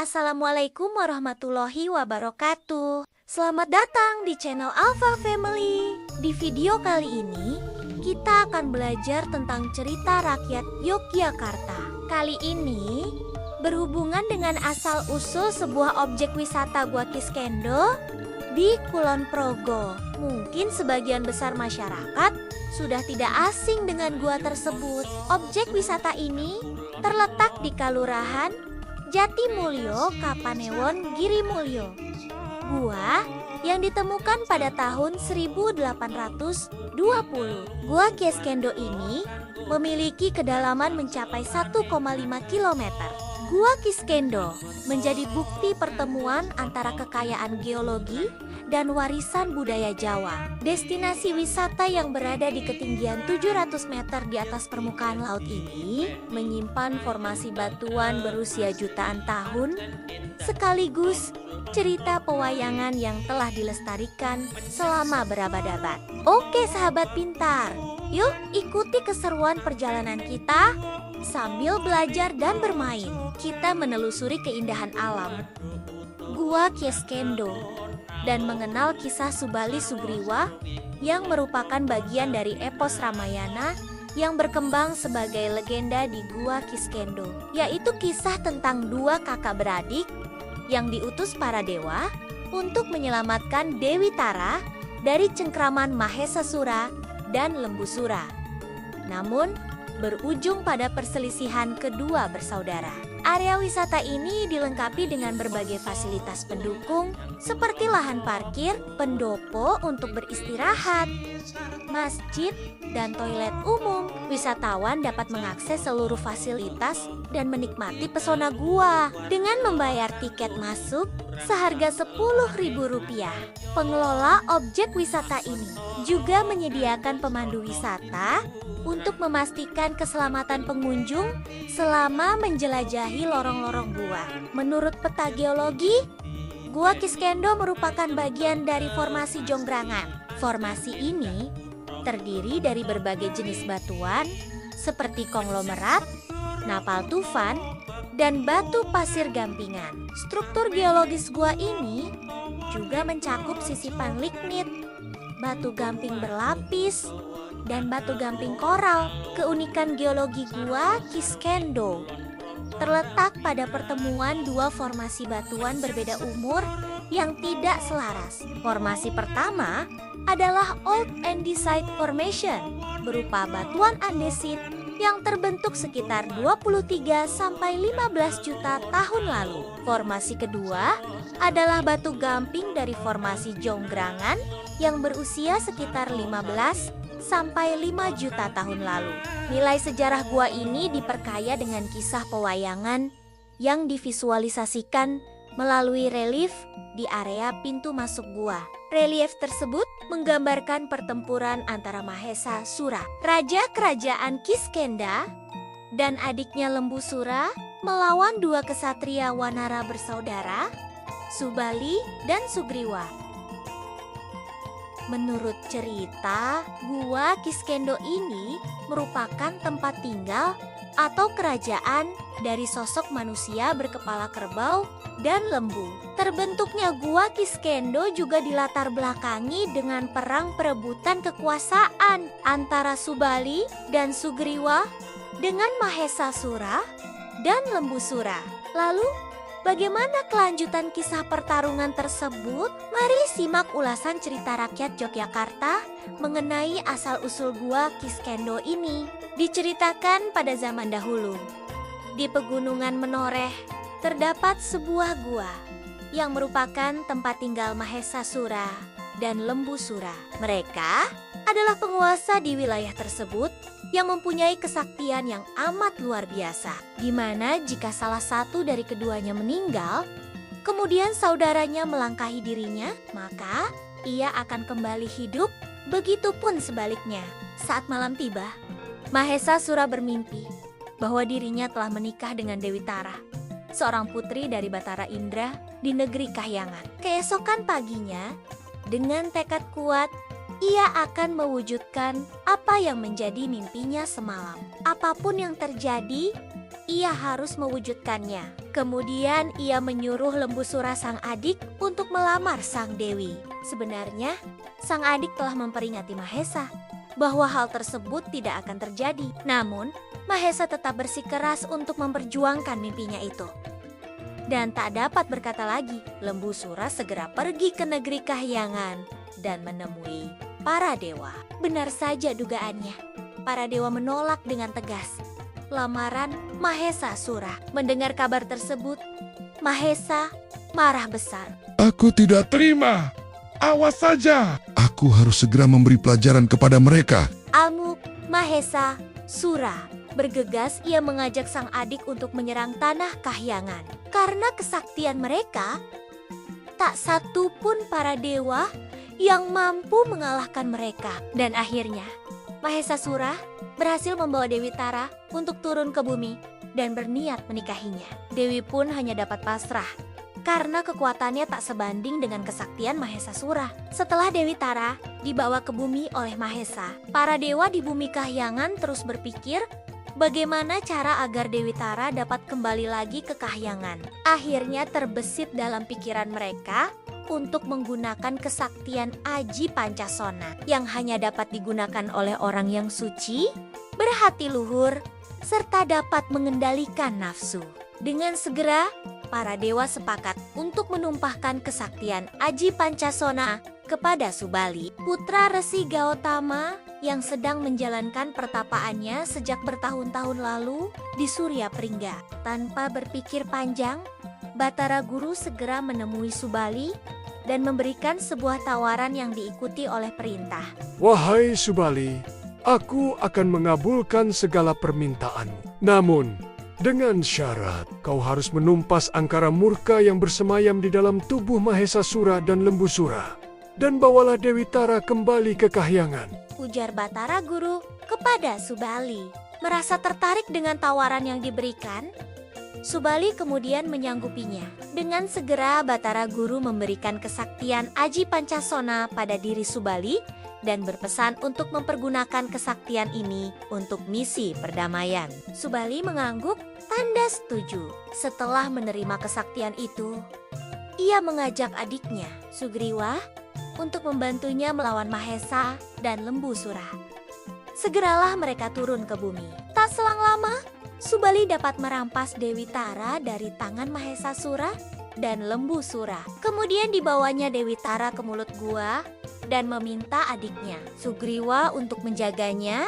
Assalamualaikum warahmatullahi wabarakatuh. Selamat datang di channel Alpha Family. Di video kali ini, kita akan belajar tentang cerita rakyat Yogyakarta. Kali ini, berhubungan dengan asal-usul sebuah objek wisata Gua Kiskendo di Kulon Progo. Mungkin sebagian besar masyarakat sudah tidak asing dengan gua tersebut. Objek wisata ini terletak di Kalurahan Jatimulyo, Kapanewon, Girimulyo. Gua yang ditemukan pada tahun 1820. Gua Kiskendo ini memiliki kedalaman mencapai 1,5 km. Gua Kiskendo menjadi bukti pertemuan antara kekayaan geologi dan warisan budaya Jawa. Destinasi wisata yang berada di ketinggian 700 meter di atas permukaan laut ini menyimpan formasi batuan berusia jutaan tahun, sekaligus cerita pewayangan yang telah dilestarikan selama berabad-abad. Oke sahabat pintar, yuk ikuti keseruan perjalanan kita sambil belajar dan bermain. Kita menelusuri keindahan alam Gua Kiskendo dan mengenal kisah Subali Sugriwa yang merupakan bagian dari epos Ramayana yang berkembang sebagai legenda di Gua Kiskendo, yaitu kisah tentang dua kakak beradik yang diutus para dewa untuk menyelamatkan Dewi Tara dari cengkraman Mahesasura dan Lembusura. Namun, berujung pada perselisihan kedua bersaudara. Area wisata ini dilengkapi dengan berbagai fasilitas pendukung seperti lahan parkir, pendopo untuk beristirahat, masjid, dan toilet umum. Wisatawan dapat mengakses seluruh fasilitas dan menikmati pesona gua dengan membayar tiket masuk seharga Rp10.000. Pengelola objek wisata ini juga menyediakan pemandu wisata untuk memastikan keselamatan pengunjung selama menjelajahi lorong-lorong gua. Menurut peta geologi, Gua Kiskendo merupakan bagian dari formasi Jonggrangan. Formasi ini terdiri dari berbagai jenis batuan seperti konglomerat, napal tufan, dan batu pasir gampingan. Struktur geologis gua ini juga mencakup sisipan lignit, batu gamping berlapis, dan batu gamping koral. Keunikan geologi Gua Kiskendo terletak pada pertemuan dua formasi batuan berbeda umur yang tidak selaras. Formasi pertama adalah Old Andesite Formation, berupa batuan andesit yang terbentuk sekitar 23 sampai 15 juta tahun lalu. Formasi kedua adalah batu gamping dari formasi Jonggrangan yang berusia sekitar 15 sampai 5 juta tahun lalu. Nilai sejarah gua ini diperkaya dengan kisah pewayangan yang divisualisasikan melalui relief di area pintu masuk gua. Relief tersebut menggambarkan pertempuran antara Mahesasura, raja kerajaan Kiskenda, dan adiknya Lembusura melawan dua kesatria Wanara bersaudara, Subali dan Sugriwa. Menurut cerita, Gua Kiskendo ini merupakan tempat tinggal atau kerajaan dari sosok manusia berkepala kerbau dan lembu. Terbentuknya Gua Kiskendo juga dilatar belakangi dengan perang perebutan kekuasaan antara Subali dan Sugriwa dengan Mahesasura dan Lembusura. Lalu, bagaimana kelanjutan kisah pertarungan tersebut? Mari simak ulasan cerita rakyat Yogyakarta mengenai asal-usul Gua Kiskendo ini. Diceritakan pada zaman dahulu, di pegunungan Menoreh terdapat sebuah gua yang merupakan tempat tinggal Mahesasura dan Lembusura. Mereka adalah penguasa di wilayah tersebut yang mempunyai kesaktian yang amat luar biasa, di mana jika salah satu dari keduanya meninggal, kemudian saudaranya melangkahi dirinya, maka ia akan kembali hidup. Begitupun sebaliknya. Saat malam tiba, Mahesasura bermimpi bahwa dirinya telah menikah dengan Dewi Tara, seorang putri dari Batara Indra di negeri Kahyangan. Keesokan paginya, dengan tekad kuat, ia akan mewujudkan apa yang menjadi mimpinya semalam. Apapun yang terjadi, ia harus mewujudkannya. Kemudian ia menyuruh Lembu Sura sang adik untuk melamar sang dewi. Sebenarnya, sang adik telah memperingati Mahesa bahwa hal tersebut tidak akan terjadi. Namun, Mahesa tetap bersikeras untuk memperjuangkan mimpinya itu. Dan tak dapat berkata lagi, Lembu Sura segera pergi ke negeri kahyangan dan menemui para dewa. Benar saja dugaannya, para dewa menolak dengan tegas lamaran Mahesa Sura. Mendengar kabar tersebut, Mahesa marah besar. Aku tidak terima. Awas saja. Aku harus segera memberi pelajaran kepada mereka. Amuk Mahesa Sura bergegas, ia mengajak sang adik untuk menyerang tanah kahyangan. Karena kesaktian mereka, tak satu pun para dewa yang mampu mengalahkan mereka. Dan akhirnya, Mahesa Sura berhasil membawa Dewi Tara untuk turun ke bumi dan berniat menikahinya. Dewi pun hanya dapat pasrah karena kekuatannya tak sebanding dengan kesaktian Mahesa Sura. Setelah Dewi Tara dibawa ke bumi oleh Mahesa, para dewa di bumi kahyangan terus berpikir bagaimana cara agar Dewi Tara dapat kembali lagi ke kahyangan. Akhirnya terbesit dalam pikiran mereka untuk menggunakan kesaktian Aji Pancasona yang hanya dapat digunakan oleh orang yang suci, berhati luhur, serta dapat mengendalikan nafsu. Dengan segera, para dewa sepakat untuk menumpahkan kesaktian Aji Pancasona kepada Subali, putra Resi Gautama yang sedang menjalankan pertapaannya sejak bertahun-tahun lalu di Surya Pringga. Tanpa berpikir panjang, Batara Guru segera menemui Subali dan memberikan sebuah tawaran yang diikuti oleh perintah. Wahai Subali, aku akan mengabulkan segala permintaanmu. Namun, dengan syarat kau harus menumpas angkara murka yang bersemayam di dalam tubuh Mahesa Sura dan Lembu Sura. Dan bawalah Dewi Tara kembali ke kahyangan, ujar Batara Guru kepada Subali. Merasa tertarik dengan tawaran yang diberikan, Subali kemudian menyanggupinya. Dengan segera Batara Guru memberikan kesaktian Aji Pancasona pada diri Subali dan berpesan untuk mempergunakan kesaktian ini untuk misi perdamaian. Subali mengangguk tanda setuju. Setelah menerima kesaktian itu, ia mengajak adiknya, Sugriwa, untuk membantunya melawan Mahesa dan Lembu Sura. Segeralah mereka turun ke bumi. Tak selang lama, Subali dapat merampas Dewi Tara dari tangan Mahesa Sura dan Lembu Sura. Kemudian dibawanya Dewi Tara ke mulut gua dan meminta adiknya, Sugriwa, untuk menjaganya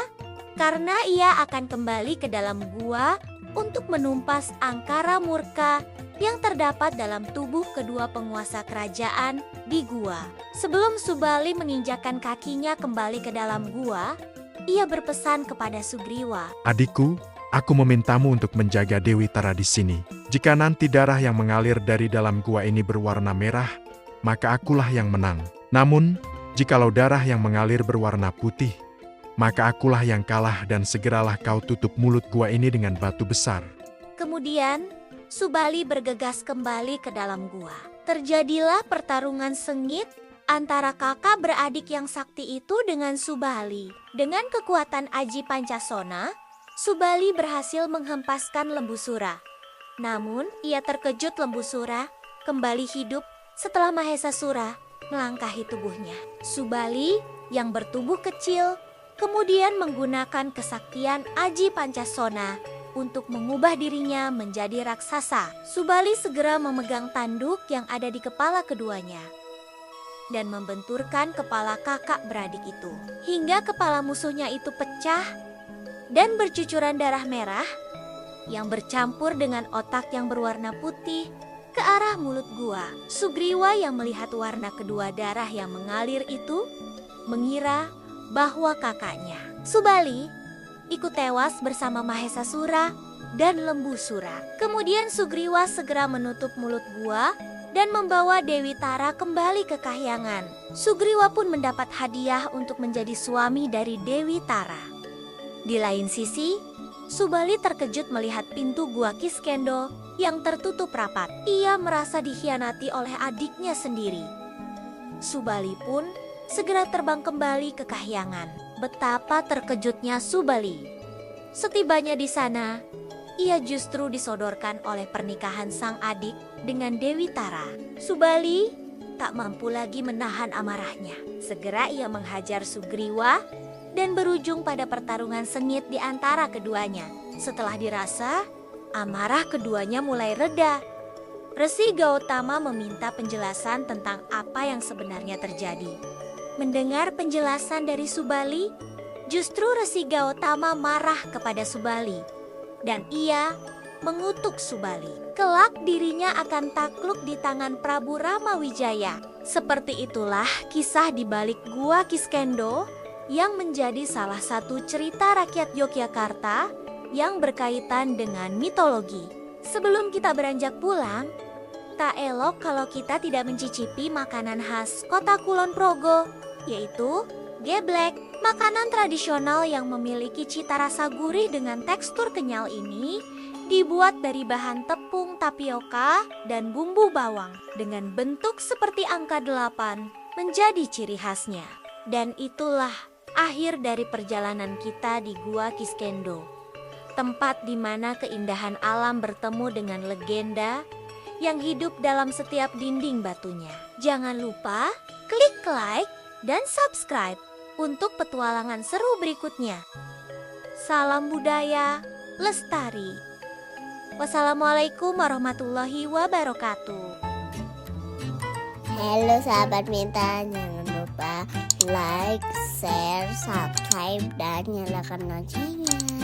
karena ia akan kembali ke dalam gua untuk menumpas angkara murka yang terdapat dalam tubuh kedua penguasa kerajaan di gua. Sebelum Subali menginjakkan kakinya kembali ke dalam gua, ia berpesan kepada Sugriwa. Adikku, aku memintamu untuk menjaga Dewi Tara di sini. Jika nanti darah yang mengalir dari dalam gua ini berwarna merah, maka akulah yang menang. Namun, jikalau darah yang mengalir berwarna putih, maka akulah yang kalah dan segeralah kau tutup mulut gua ini dengan batu besar. Kemudian, Subali bergegas kembali ke dalam gua. Terjadilah pertarungan sengit antara kakak beradik yang sakti itu dengan Subali. Dengan kekuatan Aji Pancasona, Subali berhasil menghempaskan Lembu Sura. Namun, ia terkejut Lembu Sura kembali hidup setelah Mahesa Sura melangkahi tubuhnya. Subali yang bertubuh kecil kemudian menggunakan kesaktian Aji Pancasona untuk mengubah dirinya menjadi raksasa. Subali segera memegang tanduk yang ada di kepala keduanya dan membenturkan kepala kakak beradik itu hingga kepala musuhnya itu pecah dan bercucuran darah merah yang bercampur dengan otak yang berwarna putih ke arah mulut gua. Sugriwa yang melihat warna kedua darah yang mengalir itu mengira bahwa kakaknya, Subali, ikut tewas bersama Mahesa Sura dan Lembu Sura. Kemudian Sugriwa segera menutup mulut gua dan membawa Dewi Tara kembali ke kahyangan. Sugriwa pun mendapat hadiah untuk menjadi suami dari Dewi Tara. Di lain sisi, Subali terkejut melihat pintu gua Kiskendo yang tertutup rapat. Ia merasa dikhianati oleh adiknya sendiri. Subali pun segera terbang kembali ke kahyangan. Betapa terkejutnya Subali. Setibanya di sana, ia justru disodorkan oleh pernikahan sang adik dengan Dewi Tara. Subali tak mampu lagi menahan amarahnya. Segera ia menghajar Sugriwa dan berujung pada pertarungan sengit di antara keduanya. Setelah dirasa, amarah keduanya mulai reda. Resi Gautama meminta penjelasan tentang apa yang sebenarnya terjadi. Mendengar penjelasan dari Subali, justru Resi Gautama marah kepada Subali dan ia mengutuk Subali. Kelak dirinya akan takluk di tangan Prabu Ramawijaya. Seperti itulah kisah di balik Gua Kiskendo yang menjadi salah satu cerita rakyat Yogyakarta yang berkaitan dengan mitologi. Sebelum kita beranjak pulang, tak elok kalau kita tidak mencicipi makanan khas kota Kulon Progo, yaitu geblek. Makanan tradisional yang memiliki cita rasa gurih dengan tekstur kenyal ini dibuat dari bahan tepung tapioka dan bumbu bawang dengan bentuk seperti angka 8 menjadi ciri khasnya. Dan itulah akhir dari perjalanan kita di Gua Kiskendo, tempat di mana keindahan alam bertemu dengan legenda yang hidup dalam setiap dinding batunya. Jangan lupa klik like dan subscribe untuk petualangan seru berikutnya. Salam budaya lestari. Wassalamualaikum warahmatullahi wabarakatuh. Halo sahabat Minta, jangan lupa like, share, subscribe, dan nyalakan loncengnya.